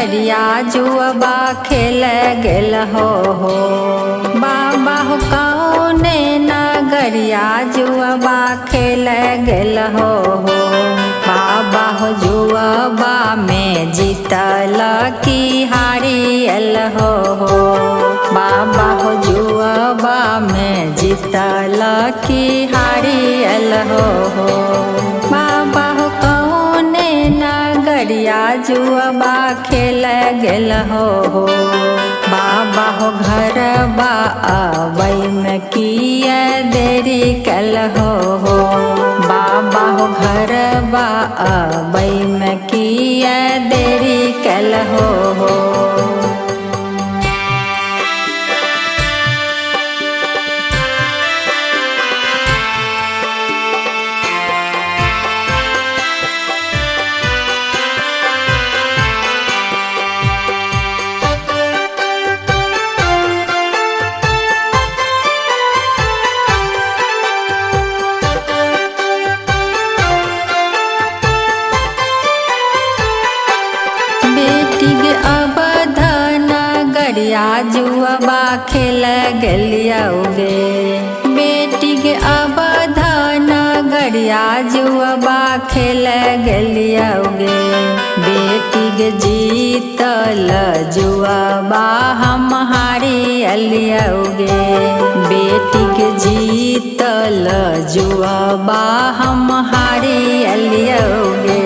नगरिया जुआबा खेल गेल हो बाबा हो कौने नगरिया जुआबा खेल गेल हो बाबा हो जुआबा में जीतल की हारियल हो बाबा हो जुआबा में जीतल की हारियल हो बाबा हो कौने नगरिया जुआबा खेल गेल हो बाबा हो घर आबई में किया देरी कल हो बाबा हो घर आबई में किया देरी कल हो नगरिया जुआबा खेल गेलियोगे बेटी के अवध नगरिया जुआबा खेल गेलियोगे बेटी के जीतल जुआबा हम हारियलियोगे बेटी के जीतल जुआबा हम हारियलियोगे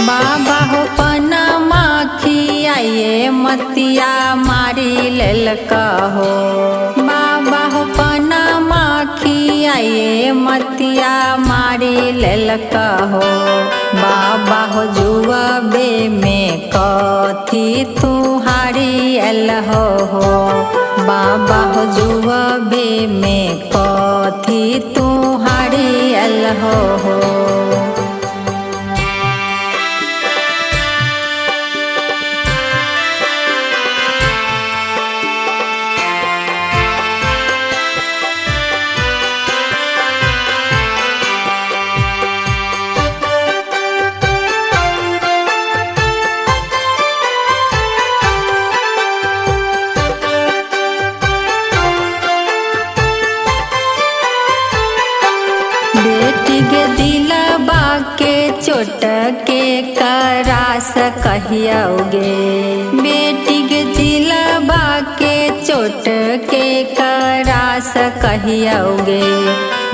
बाबा हो पनमा खियाए मतिया मारी लेलका हो बाबा हो पनमा खियाए मतिया मारी लेलका हो बाबा हो जुआबे में कथी तू हारियल हो बाबा हो जुआबे में कथी तू हारियल हो बेटी के दिलबा के चोट के करास कहियोगे बेटी के दिलबा के चोट के करास कहियोगे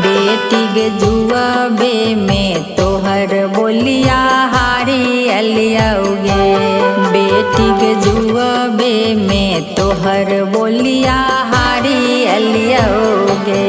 बेटी के जुआबे में तोहर बोलिया हारियलियोगे बेटी के जुआबे में तोहर बोलिया हारियलियोगे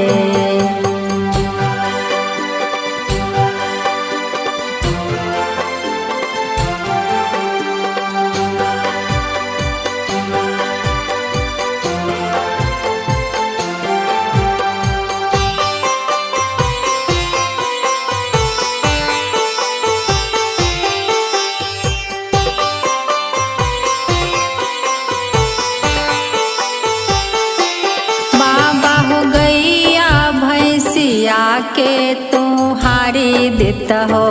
के तू हारी देत हो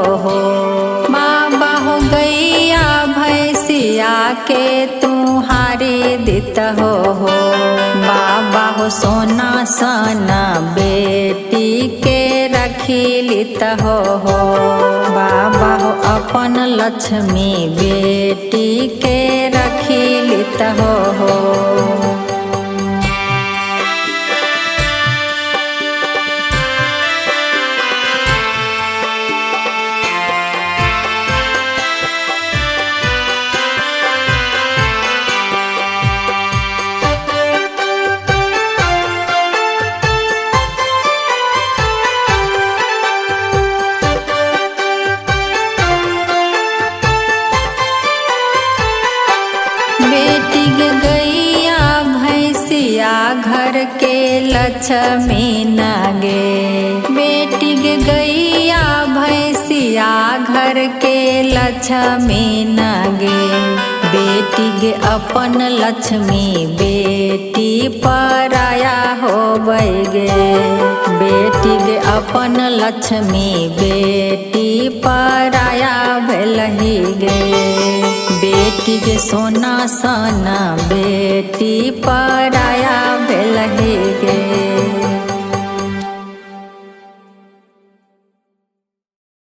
बाबा हो गैया भैंसिया के तू हारी देत हो बाबा हो सोना सना बेटी के रखी लित हो बाबा हो अपन लक्ष्मी बेटी के रखी लित हो बेटी के गई घर के लक्ष्मी न गे। बेटी गे गैया भैंसिया घर के लक्ष्मी न गे। बेटी गे अपन लक्ष्मी बेटी पराया होबै गे। बेटी गे अपन लक्ष्मी बेटी पराया भेलहि गे। बेटी गे सोना सन बेटी पराया भेलहि गे।